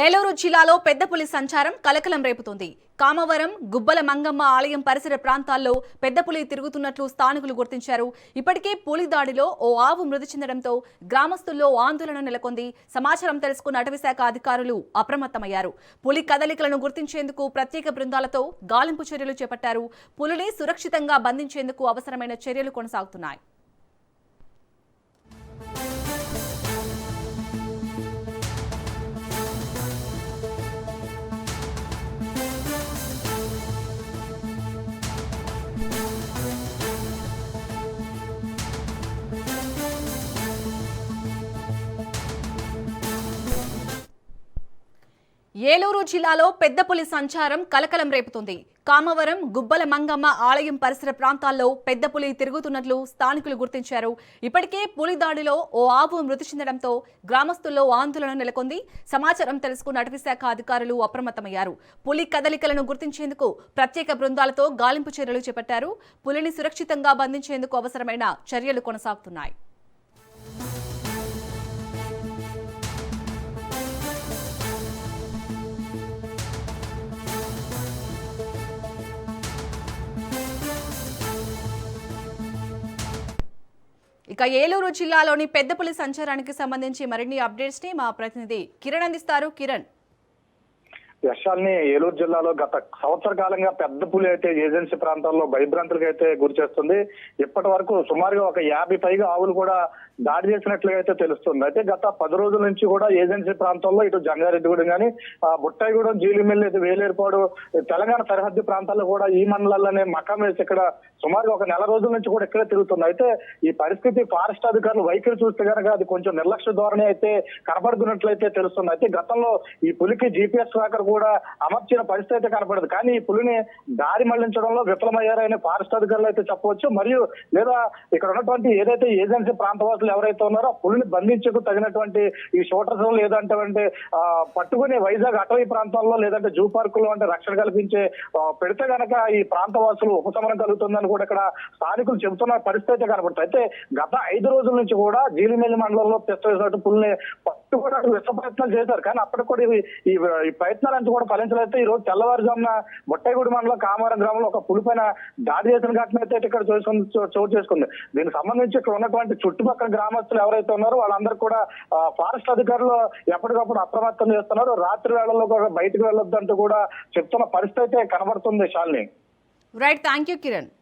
ఏలూరు జిల్లాలో పెద్ద పులి సంచారం కలకలం రేపుతోంది. కామవరం, గుబ్బల మంగమ్మ ఆలయం పరిసర ప్రాంతాల్లో పెద్ద పులి తిరుగుతున్నట్లు స్థానికులు గుర్తించారు. ఇప్పటికే పులి దాడిలో ఓ ఆవు మృతి చెందడంతో గ్రామస్తుల్లో ఆందోళన నెలకొంది. సమాచారం తెలుసుకున్న అటవీశాఖ అధికారులు అప్రమత్తమయ్యారు. పులి కదలికలను గుర్తించేందుకు ప్రత్యేక బృందాలతో గాలింపు చర్యలు చేపట్టారు. పులిని సురక్షితంగా బంధించేందుకు అవసరమైన చర్యలు కొనసాగుతున్నాయి. ఏలూరు జిల్లాలో పెద్ద పులి సంచారం కలకలం రేపుతోంది. కామవరం, గుబ్బల మంగమ్మ ఆలయం పరిసర ప్రాంతాల్లో పెద్ద పులి తిరుగుతున్నట్లు స్థానికులు గుర్తించారు. ఇప్పటికే పులి దాడిలో ఓ ఆవు మృతి చెందడంతో గ్రామస్తుల్లో ఆందోళన నెలకొంది. సమాచారం తెలుసుకున్న అటవీశాఖ అధికారులు అప్రమత్తమయ్యారు. పులి కదలికలను గుర్తించేందుకు ప్రత్యేక బృందాలతో గాలింపు చర్యలు చేపట్టారు. పులిని సురక్షితంగా బంధించేందుకు అవసరమైన చర్యలు కొనసాగుతున్నాయి. ఇక ఏలూరు జిల్లాలోని పెద్దపులి సంచారానికి సంబంధించి మరిన్ని అప్డేట్స్ ని మా ప్రతినిధి కిరణ్ అందిస్తారు. కిరణ్, యశాల్ని ఏలూరు జిల్లాలో గత సంవత్సర కాలంగా పెద్ద పులి అయితే ఏజెన్సీ ప్రాంతాల్లో భయభ్రాంతులకు అయితే గురి చేస్తుంది. ఇప్పటి వరకు సుమారుగా ఒక 50 పైగా ఆవులు కూడా దాడి చేసినట్లుగా అయితే తెలుస్తుంది. అయితే గత 10 రోజుల నుంచి కూడా ఏజెన్సీ ప్రాంతాల్లో ఇటు జంగారెడ్డిగూడెం కానీ బుట్టాయిగూడెం, జీలిమిల్లి, వేలేరుపాడు, తెలంగాణ సరిహద్దు ప్రాంతాల్లో కూడా ఈ మండలాల్లోనే మకాం వేసి ఇక్కడ సుమారుగా ఒక నెల రోజుల నుంచి కూడా ఇక్కడే తిరుగుతుంది. అయితే ఈ పరిస్థితి ఫారెస్ట్ అధికారులు వైఖరి చూస్తే కనుక అది కొంచెం నిర్లక్ష్య ధోరణి అయితే కనపడుతున్నట్లయితే తెలుస్తుంది. అయితే గతంలో ఈ పులికి GPS ట్రాకర్ కూడా అమర్చిన పరిస్థితి అయితే కనపడదు. కానీ ఈ పులిని దారి మళ్లించడంలో విఫలమయ్యారని ఫారెస్ట్ అధికారులు అయితే చెప్పవచ్చు. మరియు లేదా ఇక్కడ ఉన్నటువంటి ఏదైతే ఏజెన్సీ ప్రాంతవాసులు ఎవరైతే ఉన్నారో పులిని బంధించకు తగినటువంటి ఈ షూటర్స్ లేదంటే పట్టుకుని వైజాగ్ అటవీ ప్రాంతాల్లో లేదంటే జూ పార్కుల్లో అంటే రక్షణ కల్పించే పెడితే గనక ఈ ప్రాంతవాసులు ఉపశమనం కలుగుతుందని కూడా ఇక్కడ స్థానికులు చెబుతున్న పరిస్థితి కనపడుతుంది. అయితే గత 5 రోజుల నుంచి కూడా జీలిమిల్లి మండలంలో తెచ్చేసినట్టు పులిని పట్టుకోవడానికి విశ్వ ప్రయత్నాలు చేశారు. కానీ అప్పటికి కూడా ఈ ప్రయత్నాలంతా కూడా ఫలించలేస్తే ఈ రోజు తెల్లవారుజామున బుట్టాయిగూడెం మండలం కామారం గ్రామంలో ఒక పులి పైన దాడి చేసిన ఘటన అయితే ఇక్కడ చోటు చేసుకుంది. దీనికి సంబంధించి ఇక్కడ ఉన్నటువంటి చుట్టుపక్కల గ్రామస్తులు ఎవరైతే ఉన్నారో వాళ్ళందరూ కూడా ఫారెస్ట్ అధికారులు ఎప్పటికప్పుడు అప్రమత్తం చేస్తున్నారు. రాత్రి వేళల్లో కూడా బయటకు వెళ్ళొద్దు అంటూ కూడా చెప్తున్న పరిస్థితి అయితే కనబడుతుంది. Shalini, right, thank you Kiran.